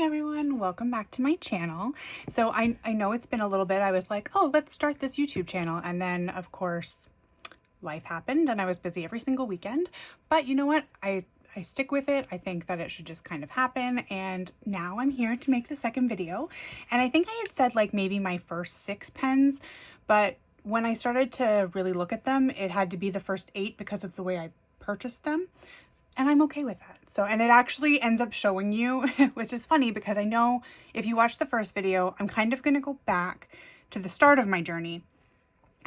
Hi everyone, welcome back to my channel. So I know it's been a little bit. I was like, oh, let's start this YouTube channel. And then of course life happened and I was busy every single weekend. But you know what? I stick with it. I think that it should just kind of happen. And now I'm here to make the second video. And I think I had said like maybe my first 6 pens, but when I started to really look at them, it had to be the first 8 because of the way I purchased them. And I'm okay with that. So, and it actually ends up showing you, which is funny because I know if you watch the first video, I'm kind of going to go back to the start of my journey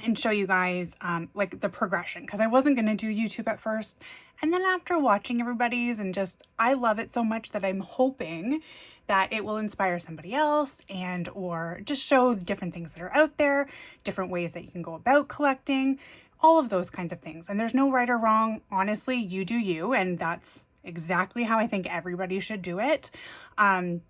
and show you guys like the progression, because I wasn't going to do YouTube at first. And then after watching everybody's and just, I love it so much that I'm hoping that it will inspire somebody else and or just show the different things that are out there, different ways that you can go about collecting, all of those kinds of things. And there's no right or wrong. Honestly, you do you. And that's exactly how I think everybody should do it. And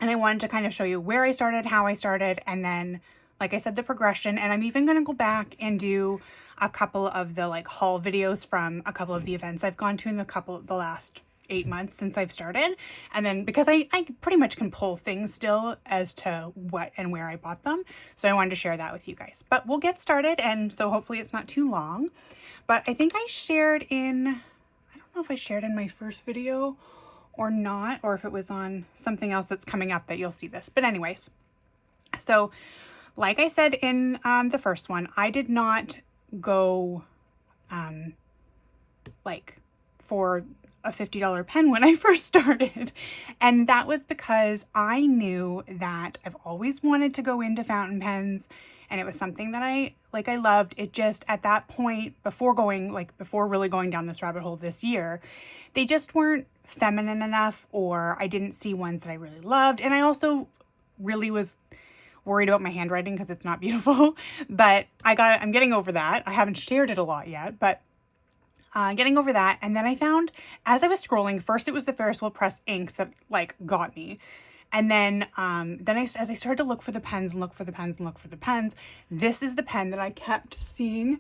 I wanted to kind of show you where I started, how I started, and then, like I said, the progression. And I'm even going to go back and do a couple of the like haul videos from a couple of the events I've gone to in the last 8 months since I've started. And then because I pretty much can pull things still as to what and where I bought them. So I wanted to share that with you guys, but we'll get started. And so hopefully it's not too long, but I think I shared in, I don't know if I shared in my first video or not, or if it was on something else that's coming up that you'll see this. But anyways, so like I said in the first one, I did not go like for a $50 pen when I first started. And that was because I knew that I've always wanted to go into fountain pens, and it was something that I loved. It just at that point, before really going down this rabbit hole this year, they just weren't feminine enough, or I didn't see ones that I really loved. And I also really was worried about my handwriting because it's not beautiful, but I'm getting over that. I haven't shared it a lot yet, but getting over that. And then I found, as I was scrolling, first it was the Ferris wheel press inks that like got me. And then, as I started to look for the pens and look for the pens and look for the pens, this is the pen that I kept seeing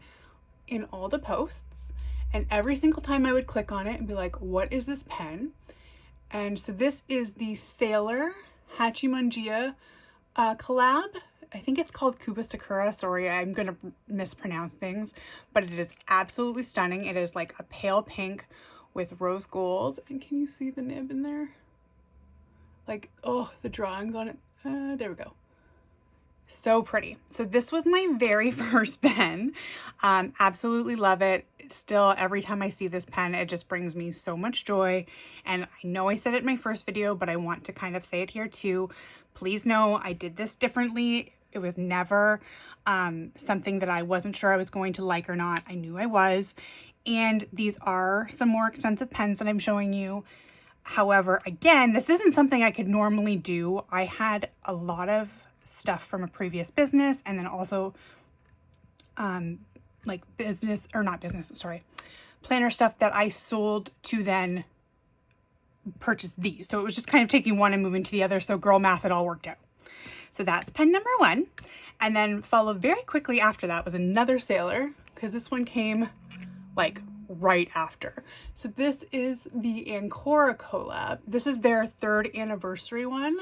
in all the posts. And every single time I would click on it and be like, what is this pen? And so this is the Sailor Hachimanjia collab. I think it's called Kuba Sakura. Sorry, I'm going to mispronounce things, but it is absolutely stunning. It is like a pale pink with rose gold. And can you see the nib in there? Like, oh, the drawings on it. There we go. So pretty. So this was my very first pen. Absolutely love it. Still, every time I see this pen, it just brings me so much joy. And I know I said it in my first video, but I want to kind of say it here too. Please know I did this differently. It was never something that I wasn't sure I was going to like or not. I knew I was. And these are some more expensive pens that I'm showing you. However, again, this isn't something I could normally do. I had a lot of stuff from a previous business, and then also like planner stuff that I sold to then purchase these. So it was just kind of taking one and moving to the other. So girl math, it all worked out. So that's pen number 1. And then followed very quickly after that was another Sailor, because this one came like right after. So this is the Ancora collab. This is their 3rd anniversary one.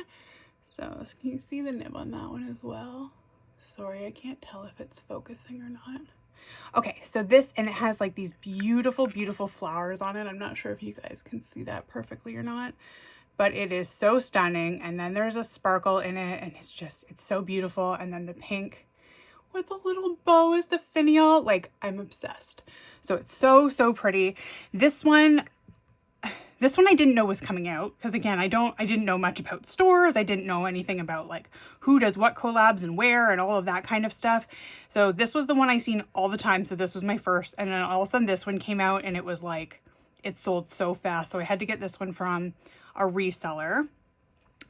So can you see the nib on that one as well? Sorry, I can't tell if it's focusing or not. Okay, so this, and it has like these beautiful, beautiful flowers on it. I'm not sure if you guys can see that perfectly or not, but it is so stunning. And then there's a sparkle in it, and it's so beautiful. And then the pink with a little bow is the finial. Like, I'm obsessed. So it's so, so pretty. This one I didn't know was coming out, because again, I didn't know much about stores. I didn't know anything about like who does what collabs and where and all of that kind of stuff. So this was the one I seen all the time. So this was my first, and then all of a sudden this one came out, and it was like, it sold so fast. So I had to get this one from a reseller.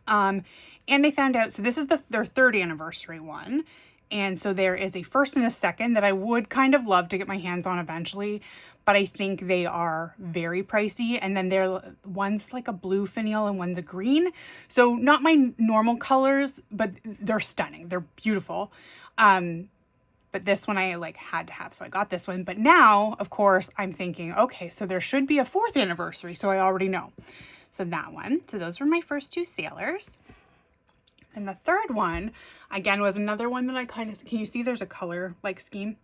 And I found out, so this is their 3rd anniversary one. And so there is a 1st and a 2nd that I would kind of love to get my hands on eventually, but I think they are very pricey. And then one's like a blue finial and one's a green. So not my normal colors, but they're stunning. They're beautiful. But this one I like had to have, so I got this one. But now, of course, I'm thinking, okay, so there should be a 4th anniversary. So I already know. So that one. So those were my first two sailors. And the third one, again, was another one that I kind of, can you see there's a color like scheme?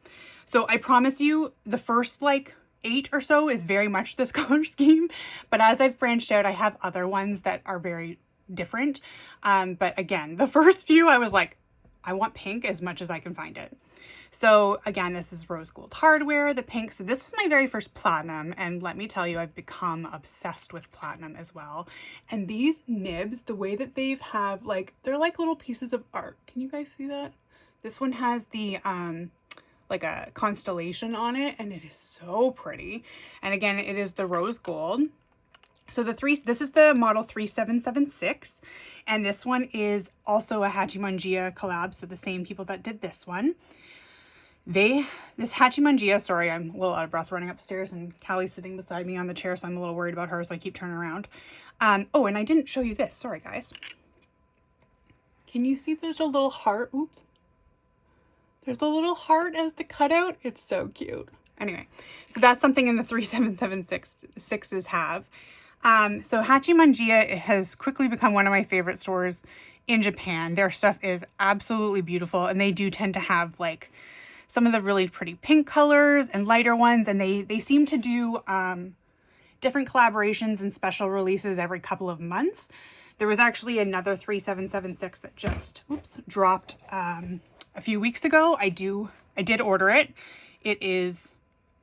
So I promise you the first like 8 or so is very much this color scheme. But as I've branched out, I have other ones that are very different. But again, the first few I was like, I want pink as much as I can find it. So again, this is rose gold hardware, the pink. So this was my very first platinum. And let me tell you, I've become obsessed with platinum as well. And these nibs, the way that they have like, they're like little pieces of art. Can you guys see that? This one has the, like a constellation on it, and it is so pretty. And again, it is the rose gold. So this is the model 3776, and this one is also a Hachimanjia collab, so the same people that did this one. This Hachimanjia, sorry, I'm a little out of breath running upstairs, and Callie's sitting beside me on the chair, so I'm a little worried about her, so I keep turning around. Oh, and I didn't show you this. Sorry, guys. Can you see there's a little heart? Oops. There's a little heart as the cutout. It's so cute. Anyway, so that's something in the 3776s have. So Hachimanjia has quickly become one of my favorite stores in Japan. Their stuff is absolutely beautiful, and they do tend to have like some of the really pretty pink colors and lighter ones, and they seem to do different collaborations and special releases every couple of months. There was actually another 3776 that just dropped a few weeks ago. I did order it. It is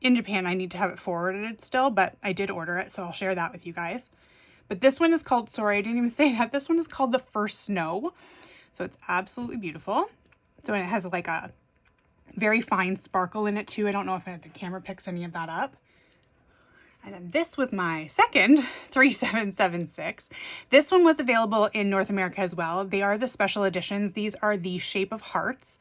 in Japan. I need to have it forwarded still, but I did order it, so I'll share that with you guys. But this one is called, sorry, I didn't even say that. This one is called The First Snow. So it's absolutely beautiful. So it has like a very fine sparkle in it too. I don't know if the camera picks any of that up. And then this was my second 3776. This one was available in North America as well. They are the special editions. These are the shape of hearts.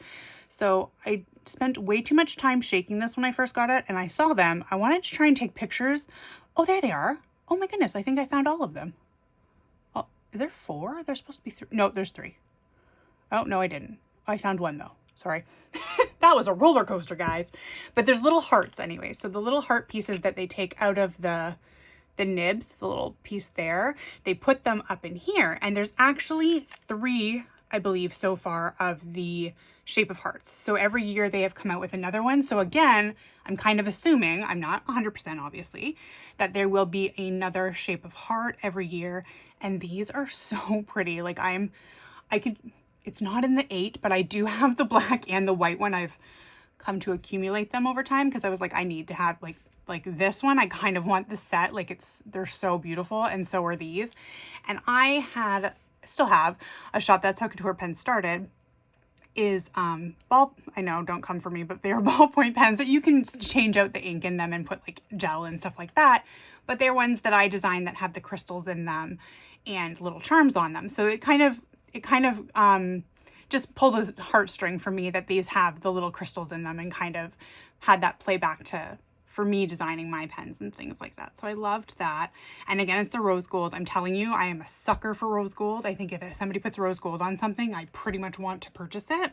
So I spent way too much time shaking this when I first got it, and I saw them. I wanted to try and take pictures. Oh, there they are. Oh my goodness, I think I found all of them. Oh, is there 4? There's supposed to be 3. No, there's 3. Oh, no, I didn't. I found one though. Sorry. That was a roller coaster, guys. But there's little hearts anyway. So the little heart pieces that they take out of the nibs, the little piece there, they put them up in here. And there's actually 3, I believe, so far of the shape of hearts. So every year they have come out with another one. So again, I'm kind of assuming, I'm not 100% obviously, that there will be another shape of heart every year. And these are so pretty. Like it's not in the 8, but I do have the black and the white one. I've come to accumulate them over time because I was like, I need to have like this one. I kind of want the set. Like they're so beautiful, and so are these. And I still have a shop. That's how Couture Pens started. Is I know, don't come for me, but they're ballpoint pens that you can change out the ink in them and put like gel and stuff like that. But they're ones that I designed that have the crystals in them and little charms on them. So it kind of just pulled a heartstring for me that these have the little crystals in them, and kind of had that play back to for me designing my pens and things like that. So I loved that. And again, it's the rose gold. I'm telling you, I am a sucker for rose gold. I think if somebody puts rose gold on something, I pretty much want to purchase it,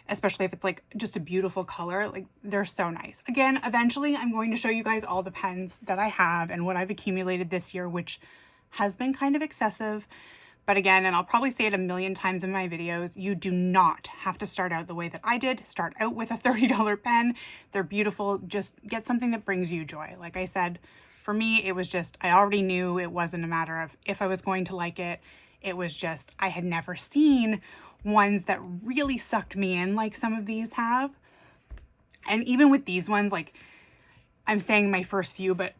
especially if it's like just a beautiful color. Like they're so nice. Again, eventually I'm going to show you guys all the pens that I have and what I've accumulated this year, which has been kind of excessive. But again, and I'll probably say it a million times in my videos, you do not have to start out the way that I did. Start out with a $30 pen. They're beautiful. Just get something that brings you joy. Like I said, for me, it was just, I already knew it wasn't a matter of if I was going to like it. It was just, I had never seen ones that really sucked me in like some of these have. And even with these ones, like I'm saying my first few, but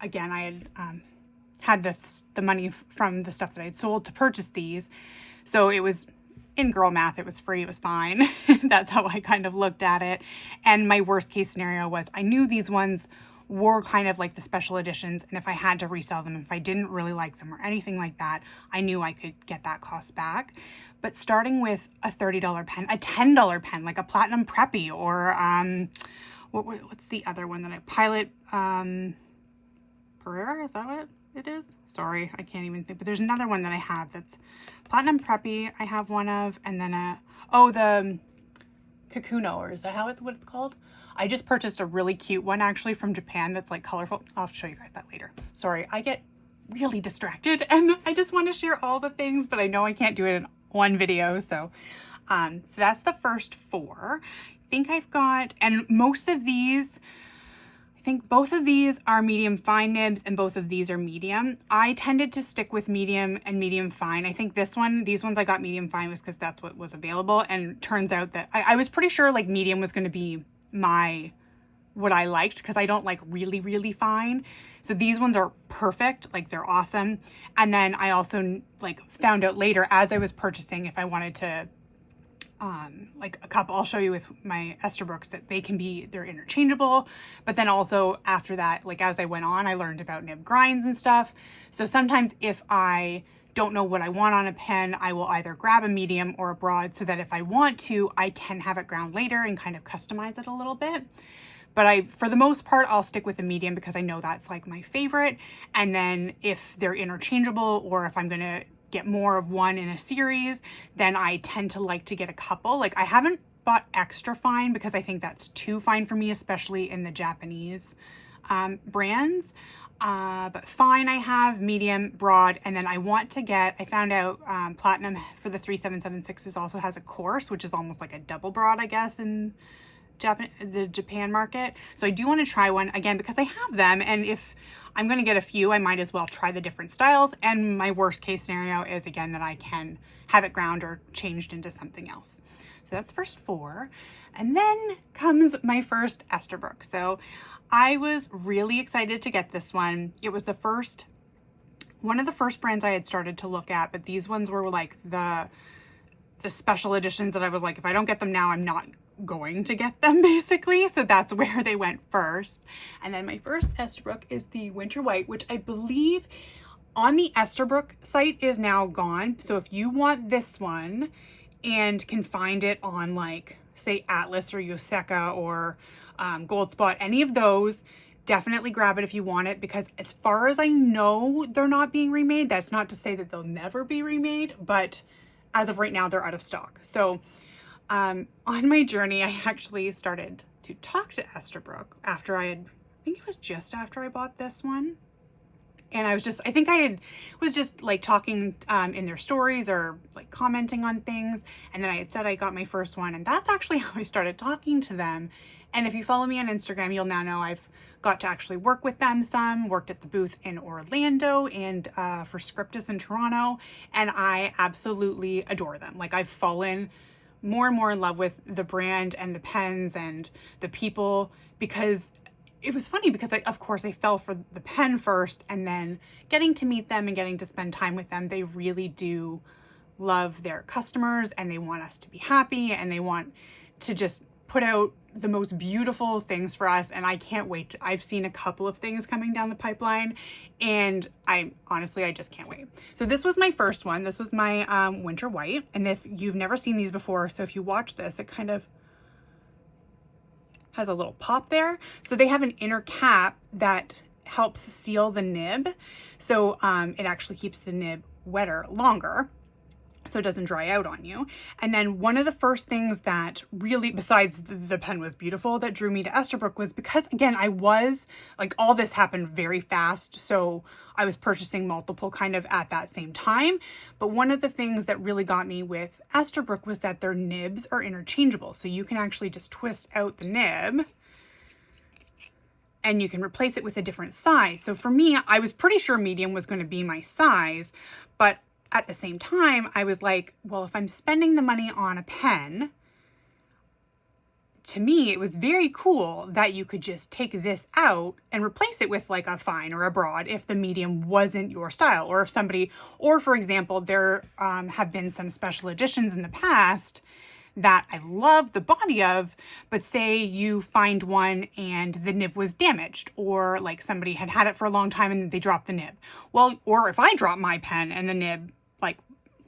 again, I had the money from the stuff that I'd sold to purchase these. So it was, in girl math, it was free, it was fine. That's how I kind of looked at it. And my worst case scenario was I knew these ones were kind of like the special editions, and if I had to resell them, if I didn't really like them or anything like that, I knew I could get that cost back. But starting with a $30 pen, a $10 pen, like a Platinum Preppy, or what's the other one that I Pilot Pereira, is that what it is? Sorry, I can't even think, but there's another one that I have that's Platinum Preppy. I have one of, and then the Kakuno, or is that what it's called? I just purchased a really cute one actually from Japan that's like colorful. I'll show you guys that later. Sorry, I get really distracted and I just want to share all the things, but I know I can't do it in one video. So that's the first 4. I think I've got, and most of these, I think both of these are medium fine nibs and both of these are medium. I tended to stick with medium and medium fine. I think these ones I got medium fine was because that's what was available. And turns out that I was pretty sure like medium was going to be what I liked, because I don't like really, really fine. So these ones are perfect. Like they're awesome. And then I also like found out later as I was purchasing, if I wanted to like a couple, I'll show you with my Esterbrook's that they're interchangeable. But then also after that, like as I went on, I learned about nib grinds and stuff. So sometimes if I don't know what I want on a pen, I will either grab a medium or a broad so that if I want to, I can have it ground later and kind of customize it a little bit. But for the most part, I'll stick with a medium because I know that's like my favorite. And then if they're interchangeable or if I'm going to get more of one in a series, then I tend to like to get a couple. Like I haven't bought extra fine because I think that's too fine for me, especially in the Japanese brands. But fine, I have medium, broad, and then I found out Platinum for the 3776s also has a coarse, which is almost like a double broad, I guess, in the Japan market. So I do want to try one again because I have them, and if I'm going to get a few, I might as well try the different styles. And my worst case scenario is again that I can have it ground or changed into something else. So that's first 4. And then comes my first Esterbrook. So I was really excited to get this one. It was one of the first brands I had started to look at, but these ones were like the special editions that I was like, if I don't get them now, I'm not going to get them, basically. So that's where they went first. And then my first Esterbrook is the Winter White, which I believe on the Esterbrook site is now gone. So if you want this one and can find it on like say Atlas or Yoseka or Gold Spot, any of those, definitely grab it if you want it, because as far as I know, they're not being remade. That's not to say that they'll never be remade, but as of right now, they're out of stock. So on my journey, I actually started to talk to Esterbrook I think it was just after I bought this one. And I think I was just like talking in their stories or like commenting on things. And then I had said I got my first one, and that's actually how I started talking to them. And if you follow me on Instagram, you'll now know I've got to actually work with them worked at the booth in Orlando and for Scriptus in Toronto. And I absolutely adore them. Like I've fallen more and more in love with the brand and the pens and the people, because it was funny because of course I fell for the pen first, and then getting to meet them and getting to spend time with them. They really do love their customers and they want us to be happy and they want to just put out the most beautiful things for us. And I can't wait. I've seen a couple of things coming down the pipeline and I just can't wait. So this was my first one. This was my Winter White. And if you've never seen these before, so if you watch this, it kind of has a little pop there. So they have an inner cap that helps seal the nib. So it actually keeps the nib wetter longer, so it doesn't dry out on you. And then one of the first things that really, besides the pen was beautiful, that drew me to Esterbrook was because, again, I was like, all this happened very fast. So I was purchasing multiple kind of at that same time. But one of the things that really got me with Esterbrook was that their nibs are interchangeable. So you can actually just twist out the nib and you can replace it with a different size. So for me, I was pretty sure medium was going to be my size, but at the same time, I was like, well, if I'm spending the money on a pen, to me, it was very cool that you could just take this out and replace it with like a fine or a broad if the medium wasn't your style, or if somebody, or for example, there have been some special editions in the past that I love the body of, but say you find one and the nib was damaged, or like somebody had had it for a long time and they dropped the nib. Well, or if I drop my pen and the nib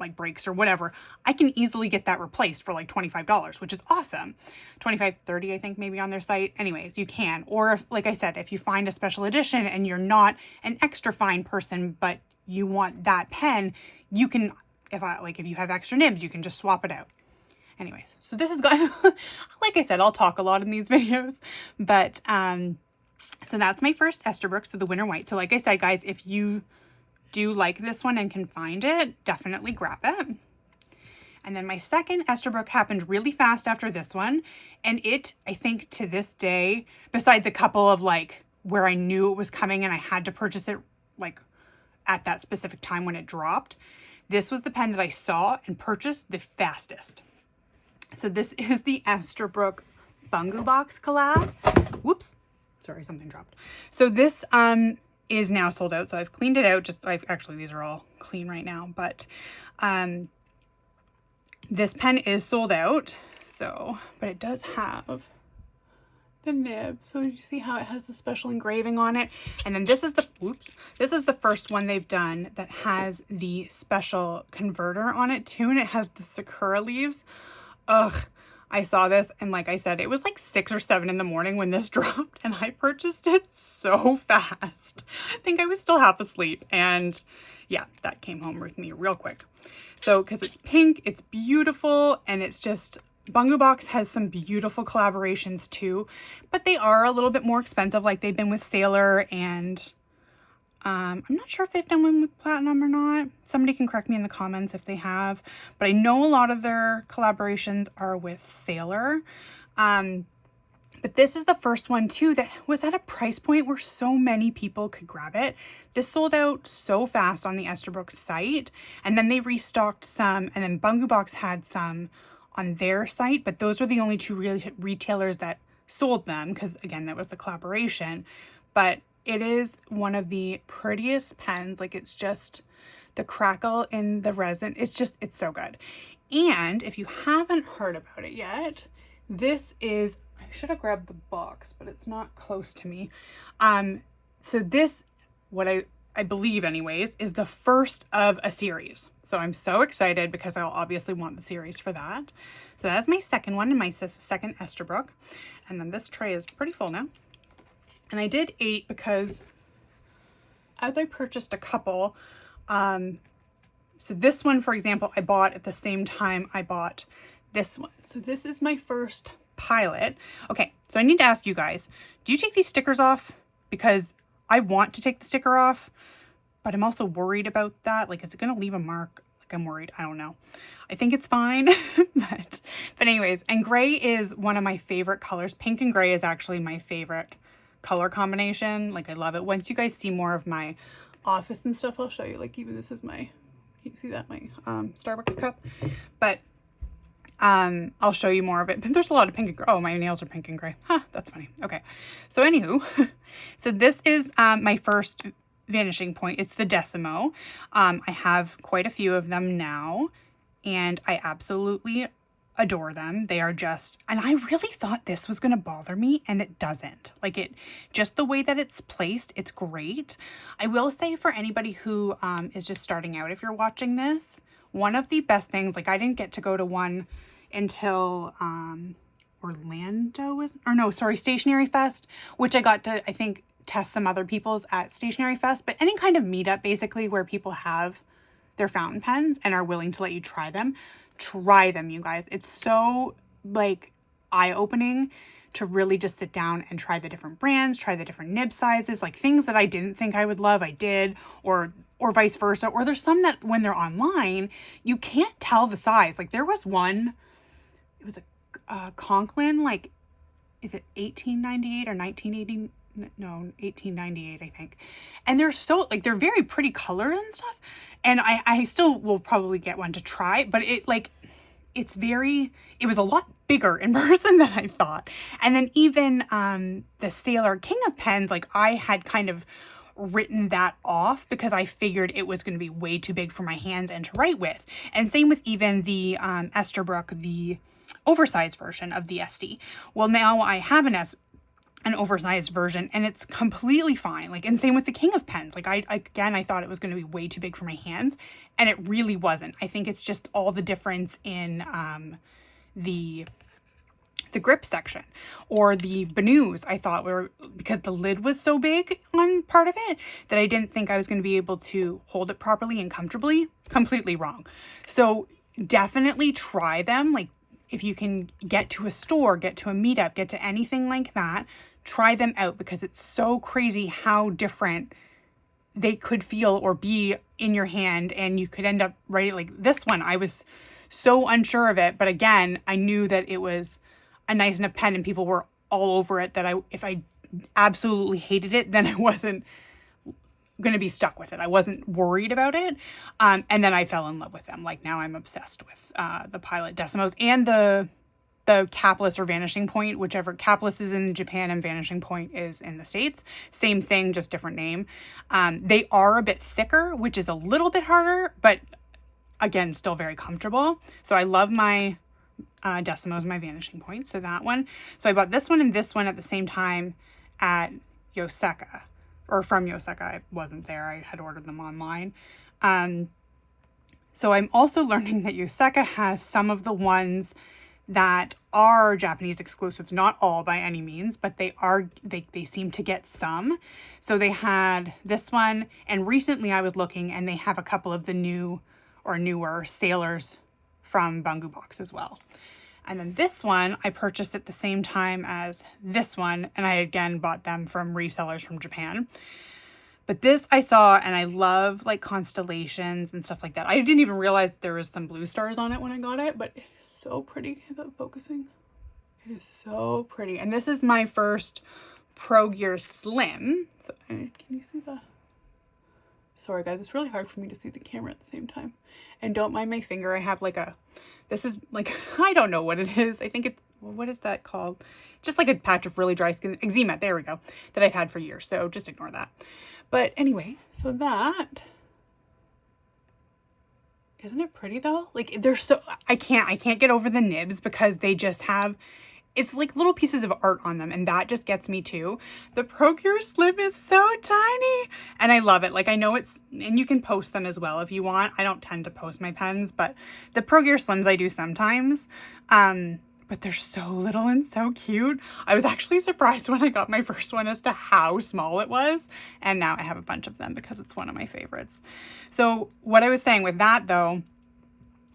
like breaks or whatever, I can easily get that replaced for like $25, which is awesome. 25, 30, I think maybe on their site. Anyways, you can. Or if, like I said, if you find a special edition and you're not an extra fine person, but you want that pen, you can, if you have extra nibs, you can just swap it out. Anyways, so this is going, like I said, I'll talk a lot in these videos, but, so that's my first Esterbrook, so the Winter White. So like I said, guys, if you do like this one and can find it, definitely grab it. And then my second Esterbrook happened really fast after this one. And it, I think to this day, besides a couple of like where I knew it was coming and I had to purchase it like at that specific time when it dropped, this was the pen that I saw and purchased the fastest. So this is the Esterbrook Bungu Box collab. Whoops. Sorry, something dropped. So this is now sold out. So I've cleaned it out. Actually, these are all clean right now. But this pen is sold out. So, but it does have the nib. So you see how it has the special engraving on it. And then this is the first one they've done that has the special converter on it too. And it has the sakura leaves. Ugh. I saw this and like I said, it was like 6 or 7 in the morning when this dropped and I purchased it so fast. I think I was still half asleep and yeah, that came home with me real quick. So, cause it's pink, it's beautiful, and it's just, Bungu Box has some beautiful collaborations too, but they are a little bit more expensive. Like they've been with Sailor and I'm not sure if they've done one with Platinum or not. Somebody can correct me in the comments if they have. But I know a lot of their collaborations are with Sailor. But this is the first one too that was at a price point where so many people could grab it. This sold out so fast on the Esterbrook site. And then they restocked some. And then Bungu Box had some on their site. But those were the only two retailers that sold them. Because again, that was the collaboration. But it is one of the prettiest pens. Like it's just the crackle in the resin. It's so good. And if you haven't heard about it yet, this is, I should have grabbed the box, but it's not close to me. So this, what I believe anyways, is the first of a series. So I'm so excited because I'll obviously want the series for that. So that's my second one and my second Esterbrook. And then this tray is pretty full now. And I did 8 because as I purchased a couple, so this one, for example, I bought at the same time I bought this one. So this is my first Pilot. Okay, so I need to ask you guys, do you take these stickers off? Because I want to take the sticker off, but I'm also worried about that. Like, is it going to leave a mark? Like, I'm worried. I don't know. I think it's fine, but anyways, and gray is one of my favorite colors. Pink and gray is actually my favorite color combination. Like I love it. Once you guys see more of my office and stuff, I'll show you. Like even this is my, can you see that? My Starbucks cup. But I'll show you more of it. But there's a lot of pink and gray. Oh, my nails are pink and gray. Huh, that's funny. Okay. So anywho, so this is my first vanishing point. It's the Decimo. I have quite a few of them now and I absolutely adore them. They are just, and I really thought this was going to bother me and it doesn't. Like it, just the way that it's placed, it's great. I will say for anybody who is just starting out, if you're watching this, one of the best things, like I didn't get to go to one until Stationery Fest, which I got to, I think, test some other people's at Stationery Fest, but any kind of meetup basically where people have their fountain pens and are willing to let you try them, you guys. It's so like eye-opening to really just sit down and try the different brands, try the different nib sizes, like things that I didn't think I would love, I did, or vice versa. Or there's some that when they're online, you can't tell the size. Like there was one, it was a Conklin, like, is it 1898 or 1980? No, 1898, I think. And they're so, like, they're very pretty colors and stuff. And I still will probably get one to try, but it was a lot bigger in person than I thought. And then even the Sailor King of Pens, like I had kind of written that off because I figured it was going to be way too big for my hands and to write with. And same with even the Esterbrook, the oversized version of the SD. Well, now I have an oversized version and it's completely fine. Like, and same with the King of Pens. Like I thought it was going to be way too big for my hands and it really wasn't. I think it's just all the difference in the grip section, or the Banus. I thought because the lid was so big on part of it that I didn't think I was going to be able to hold it properly and comfortably. Completely wrong. So definitely try them. Like if you can get to a store, get to a meetup, get to anything like that, try them out because it's so crazy how different they could feel or be in your hand, and you could end up writing like this one. I was so unsure of it, but again, I knew that it was a nice enough pen and people were all over it that if I absolutely hated it, then I wasn't going to be stuck with it. I wasn't worried about it. And then I fell in love with them. Like now I'm obsessed with the Pilot Decimos and the capless or vanishing point, whichever. Capless is in Japan and vanishing point is in the States. Same thing, just different name. They are a bit thicker, which is a little bit harder, but again, still very comfortable. So I love my Decimos, my vanishing point. So that one. So I bought this one and this one at the same time at Yoseka, or from Yoseka. I wasn't there. I had ordered them online. So I'm also learning that Yoseka has some of the ones that are Japanese exclusives, not all by any means, but they seem to get some. So they had this one, and recently I was looking and they have a couple of the new or newer sailors from Bungu Box as well. And then this one I purchased at the same time as this one, and I again bought them from resellers from Japan. But this I saw, and I love like constellations and stuff like that. I didn't even realize there was some blue stars on it when I got it, but it's so pretty. Is that focusing? It is so pretty. And this is my first Pro Gear Slim. So, can you see the... Sorry guys, it's really hard for me to see the camera at the same time. And don't mind my finger. I have like this is like, I don't know what it is. I think it's, what is that called? Just like a patch of really dry skin, eczema, there we go, that I've had for years. So just ignore that. But anyway, so that, isn't it pretty though? Like they're so, I can't get over the nibs because they just have, it's like little pieces of art on them, and that just gets me too. The Pro Gear Slim is so tiny and I love it. Like I know it's, and you can post them as well if you want. I don't tend to post my pens, but the Pro Gear Slims I do sometimes. But they're so little and so cute. I was actually surprised when I got my first one as to how small it was. And now I have a bunch of them because it's one of my favorites. So what I was saying with that though,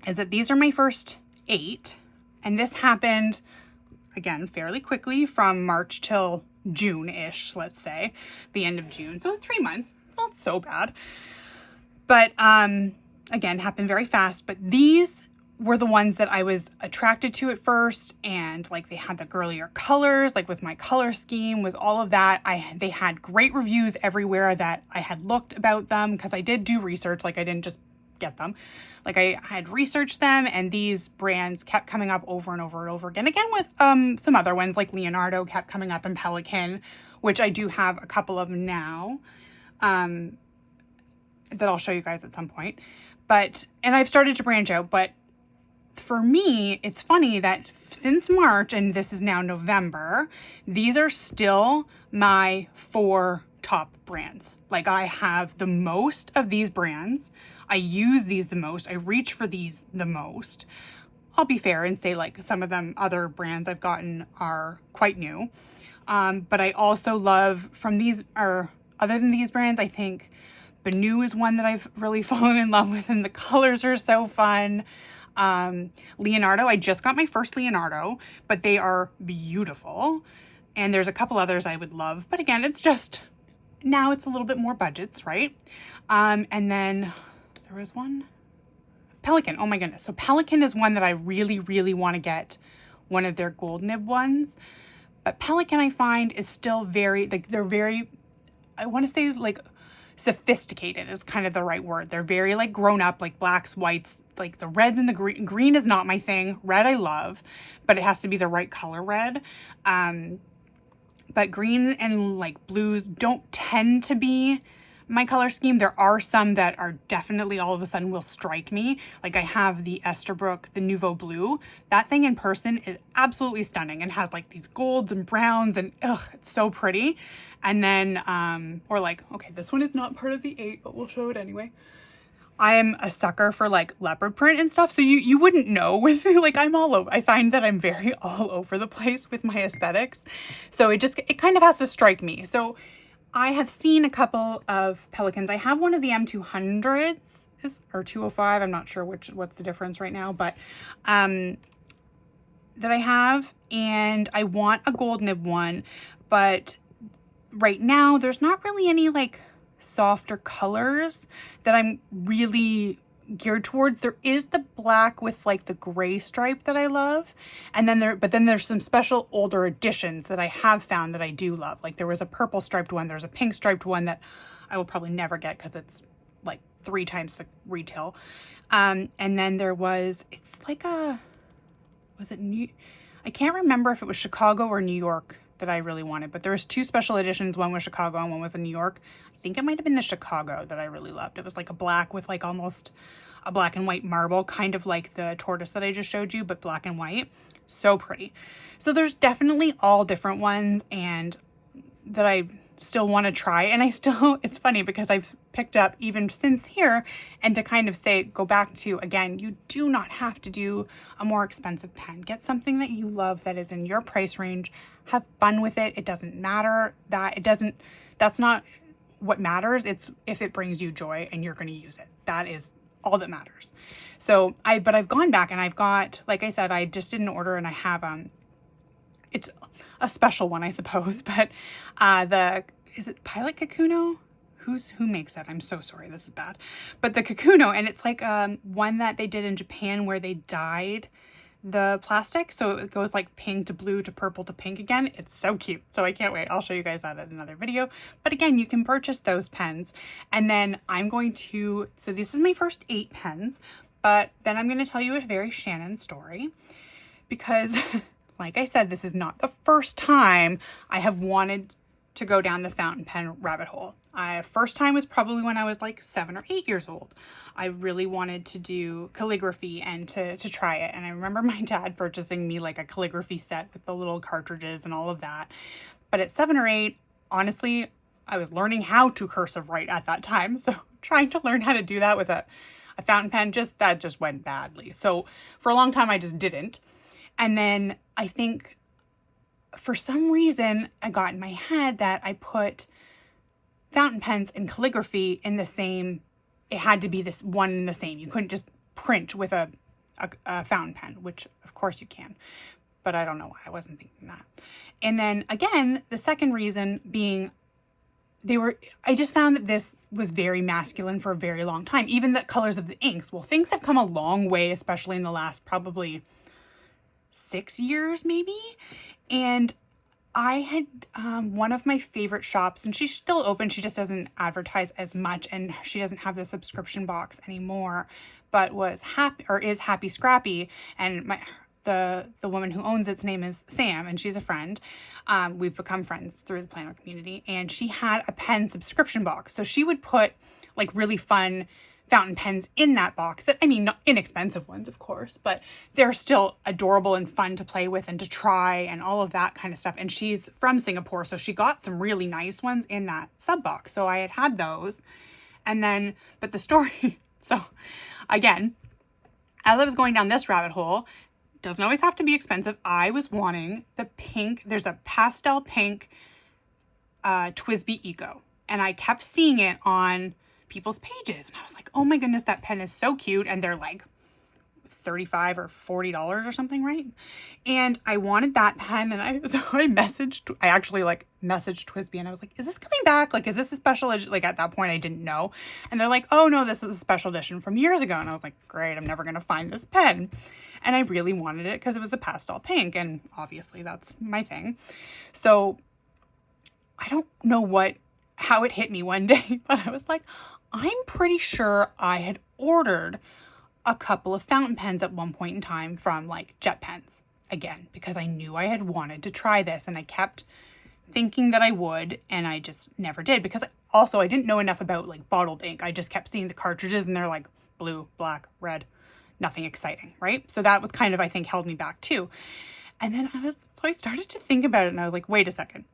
is that these are my first 8. And this happened, again, fairly quickly from March till June-ish, let's say. The end of June. So 3 months, not so bad. But again, happened very fast. But these were the ones that I was attracted to at first, and like they had the girlier colors, like was my color scheme, was all of that. They had great reviews everywhere that I had looked about them, because I did do research, like I didn't just get them. Like I had researched them, and these brands kept coming up over and over and over again. Again with some other ones like Leonardo kept coming up, and Pelican, which I do have a couple of now that I'll show you guys at some point. But, and I've started to branch out, but for me, it's funny that since March, and this is now November, these are still my 4 top brands. Like I have the most of these brands. I use these the most. I reach for these the most. I'll be fair and say like some of them other brands I've gotten are quite new. But I also love from these, or other than these brands, I think Benu is one that I've really fallen in love with, and the colors are so fun. Leonardo, I just got my first Leonardo, but they are beautiful. And there's a couple others I would love, but again, it's just, now it's a little bit more budgets, right? And then there was one, Pelican. Oh my goodness. So Pelican is one that I really, really want to get, one of their gold nib ones. But Pelican I find is still very, like they're very, I want to say like sophisticated is kind of the right word. They're very like grown up, like blacks, whites, like the reds and the green. Green is not my thing. Red I love, but it has to be the right color red. But green and like blues don't tend to be my color scheme. There are some that are definitely all of a sudden will strike me. Like I have the Esterbrook, the Nouveau Blue. That thing in person is absolutely stunning and has like these golds and browns and it's so pretty. And then, or like, okay, this one is not part of the 8, but we'll show it anyway. I am a sucker for like leopard print and stuff. So you wouldn't know with like, I'm all over. I find that I'm very all over the place with my aesthetics. So it kind of has to strike me. So I have seen a couple of Pelicans. I have one of the M200s or 205. I'm not sure what's the difference right now, but that I have, and I want a gold nib one, but right now there's not really any like softer colors that I'm really geared towards. There is the black with like the gray stripe that I love, and then there's some special older editions that I have found that I do love. Like there was a purple striped one, there's a pink striped one that I will probably never get because it's like 3 times the retail. And then there was, it's like a, was it New, I can't remember if it was Chicago or New York that I really wanted, but there was 2 special editions. One was Chicago and one was in New York. I think it might have been the Chicago that I really loved. It was like a black with like almost a black and white marble, kind of like the tortoise that I just showed you, but black and white. So pretty. So there's definitely all different ones and that I still want to try. And I still, it's funny because I've picked up even since here, and to kind of say, go back to, again, you do not have to do a more expensive pen. Get something that you love that is in your price range. Have fun with it. It doesn't matter that that's not what matters. It's if it brings you joy and you're going to use it. That is all that matters. So but I've gone back and I've got, like I said, I just did an order and I have, it's a special one, I suppose, but is it Pilot Kakuno? Who makes that? I'm so sorry, this is bad. But the Kakuno, and it's like one that they did in Japan where they dyed the plastic, so it goes like pink to blue to purple to pink again. It's so cute. So I can't wait. I'll show you guys that in another video. But again, you can purchase those pens. And then I'm going to, so this is my first 8 pens, but then I'm going to tell you a very Shannon story because like I said, this is not the first time I have wanted to go down the fountain pen rabbit hole. First time was probably when I was like 7 or 8 years old. I really wanted to do calligraphy and to try it. And I remember my dad purchasing me like a calligraphy set with the little cartridges and all of that. But at 7 or 8, honestly, I was learning how to cursive write at that time. So trying to learn how to do that with a fountain pen, that just went badly. So for a long time, I just didn't. And then I think for some reason, I got in my head that I put fountain pens and calligraphy in the same, it had to be this one and the same. You couldn't just print with a fountain pen, which of course you can, but I don't know why I wasn't thinking that. And then again, the second reason being I just found that this was very masculine for a very long time. Even the colors of the inks. Well, things have come a long way, especially in the last probably 6 years maybe. And I had one of my favorite shops, and she's still open. She just doesn't advertise as much, and she doesn't have the subscription box anymore, but is Happy Scrappy. And the woman who owns its name is Sam, and she's a friend. We've become friends through the planner community, and she had a pen subscription box. So she would put like really fun fountain pens in that box that, I mean, not inexpensive ones, of course, but they're still adorable and fun to play with and to try and all of that kind of stuff. And she's from Singapore, so she got some really nice ones in that sub box. So I had those. And then, but the story, so again, as I was going down this rabbit hole, doesn't always have to be expensive. I was wanting the pink, there's a pastel pink TWSBI Eco. And I kept seeing it on people's pages. And I was like, oh my goodness, that pen is so cute. And they're like $35 or $40 or something, right? And I wanted that pen. And I actually like messaged TWSBI and I was like, is this coming back? Like, is this a special edition? Like at that point I didn't know. And they're like, oh no, this is a special edition from years ago. And I was like, great, I'm never going to find this pen. And I really wanted it because it was a pastel pink. And obviously that's my thing. So I don't know how it hit me one day, but I was like, I'm pretty sure I had ordered a couple of fountain pens at one point in time from like Jet Pens again, because I knew I had wanted to try this and I kept thinking that I would, and I just never did because I didn't know enough about like bottled ink. I just kept seeing the cartridges and they're like blue, black, red, nothing exciting, right? So that was kind of, I think, held me back too. And then I started to think about it and I was like, wait a second.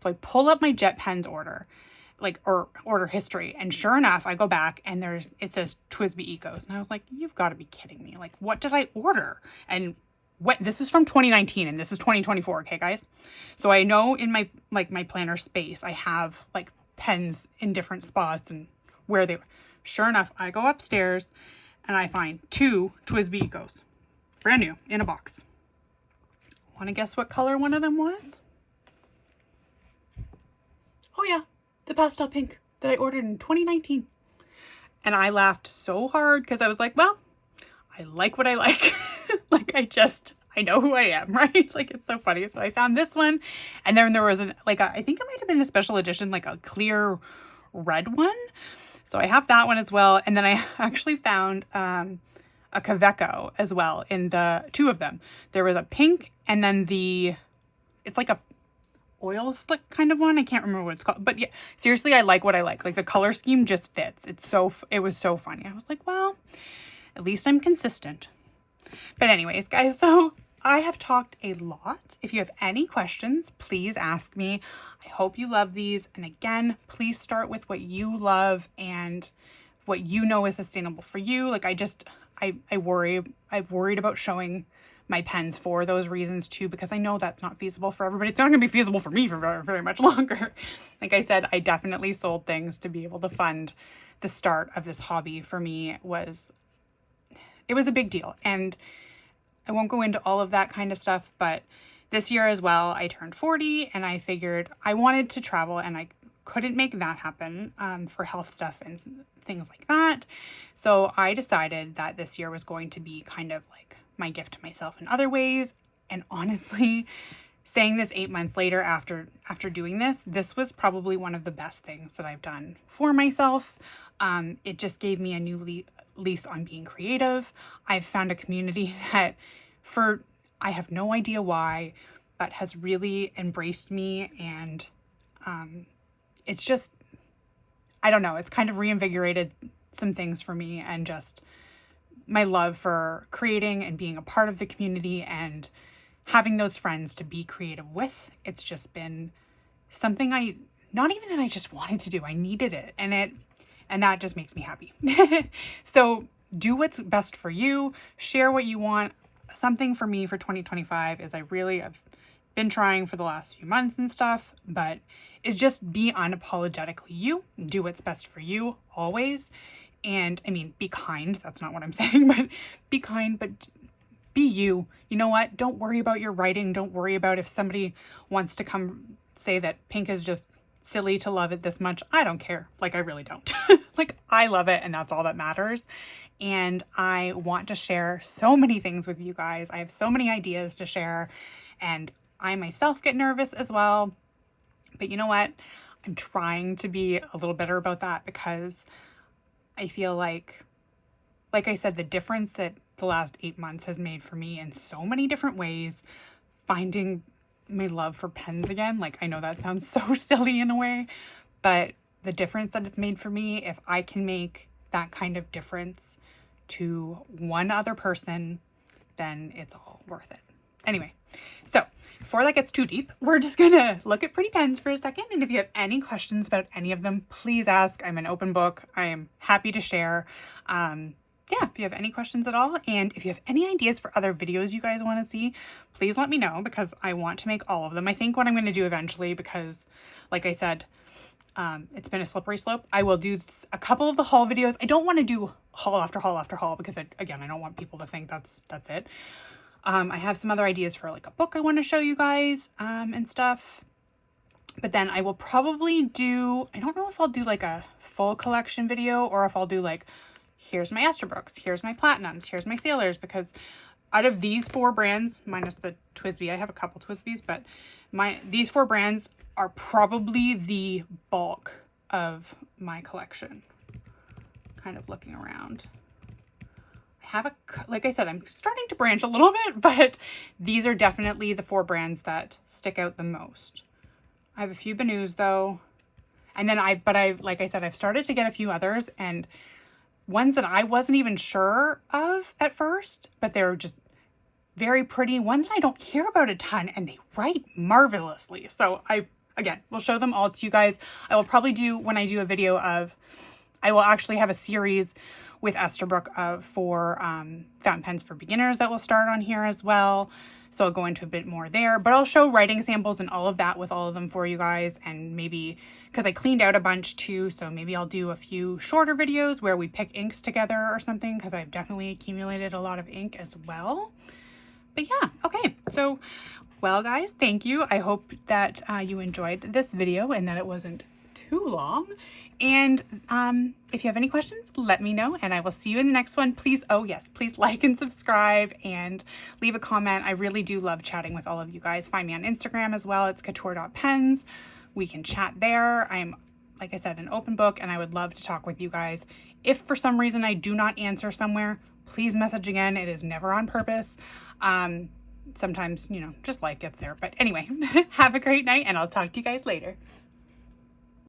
So I pull up my Jet Pens order, or order history. And sure enough, I go back and it says TWSBI Ecos. And I was like, you've got to be kidding me. Like, what did I order? And this is from 2019 and this is 2024. Okay, guys. So I know in my planner space, I have like pens in different spots and where they were. Sure enough, I go upstairs and I find 2 TWSBI Ecos, brand new in a box. Want to guess what color one of them was? Oh yeah, the pastel pink, that I ordered in 2019. And I laughed so hard because I was like, well, I like what I like. Like, I know who I am, right? Like, it's so funny. So I found this one, and then there was I think it might have been a special edition, like a clear red one. So I have that one as well. And then I actually found a Kaveco as well in the two of them. There was a pink and then it's like a oil slick kind of one. I can't remember what it's called, but yeah, seriously, I like what I like. Like, the color scheme just fits. It was so funny. I was like, well, at least I'm consistent. But anyways, guys, so I have talked a lot. If you have any questions, please ask me. I hope you love these. And again, please start with what you love and what you know is sustainable for you. Like, I've worried about showing my pens for those reasons too, because I know that's not feasible for everybody. It's not going to be feasible for me for very, very much longer. Like I said, I definitely sold things to be able to fund the start of this hobby. For me, it was a big deal. And I won't go into all of that kind of stuff, but this year as well, I turned 40 and I figured I wanted to travel, and I couldn't make that happen for health stuff and things like that. So I decided that this year was going to be kind of like my gift to myself in other ways. And honestly, saying this 8 months later after doing this was probably one of the best things that I've done for myself. It just gave me a new lease on being creative. I've found a community that, I have no idea why, but has really embraced me. And it's just, I don't know, it's kind of reinvigorated some things for me, and just my love for creating and being a part of the community and having those friends to be creative with. It's just been something not even that I just wanted to do, I needed it. And that just makes me happy. So do what's best for you. Share what you want. Something for me for 2025 is I've been trying for the last few months and stuff, but it's just be unapologetically you. Do what's best for you always. And I mean, be kind. That's not what I'm saying, but be kind, but be you. You know what? Don't worry about your writing. Don't worry about if somebody wants to come say that pink is just silly to love it this much. I don't care. Like, I really don't. Like, I love it, and that's all that matters. And I want to share so many things with you guys. I have so many ideas to share, and I myself get nervous as well. But you know what? I'm trying to be a little better about that, because I feel like I said, the difference that the last 8 months has made for me in so many different ways, finding my love for pens again. Like, I know that sounds so silly in a way, but the difference that it's made for me, if I can make that kind of difference to one other person, then it's all worth it. Anyway, so before that gets too deep, we're just gonna look at pretty pens for a second. And if you have any questions about any of them, please ask. I'm an open book. I am happy to share. Yeah, if you have any questions at all, and if you have any ideas for other videos you guys want to see, please let me know, because I want to make all of them. I think what I'm going to do eventually, because like I said, it's been a slippery slope. I will do a couple of the haul videos. I don't want to do haul after haul after haul, because again, I don't want people to think that's it. I have some other ideas for like a book I want to show you guys, and stuff. But then I will probably I don't know if I'll do like a full collection video, or if I'll do like, here's my Esterbrookes, here's my Platinums, here's my Sailors, because out of these 4 brands, minus the Twisby, I have a couple Twisbys, but these 4 brands are probably the bulk of my collection. Kind of looking around. I have like I said, I'm starting to branch a little bit, but these are definitely the 4 brands that stick out the most. I have a few Banus though. And then like I said, I've started to get a few others, and ones that I wasn't even sure of at first, but they're just very pretty. Ones that I don't hear about a ton, and they write marvelously. So again, we'll show them all to you guys. I will probably when I do a video I will actually have a series with Esterbrook for fountain pens for beginners that will start on here as well. So I'll go into a bit more there, but I'll show writing samples and all of that with all of them for you guys. And maybe, because I cleaned out a bunch too, so maybe I'll do a few shorter videos where we pick inks together or something, because I've definitely accumulated a lot of ink as well. But yeah, okay. So, well guys, thank you. I hope that you enjoyed this video and that it wasn't too long. And if you have any questions, let me know, and I will see you in the next one. Please, oh yes, please like and subscribe and leave a comment. I really do love chatting with all of you guys. Find me on Instagram as well. It's couture.pens. We can chat there. I'm, like I said, an open book, and I would love to talk with you guys. If for some reason I do not answer somewhere, please message again. It is never on purpose. Sometimes, you know, just life gets there. But anyway, have a great night, and I'll talk to you guys later.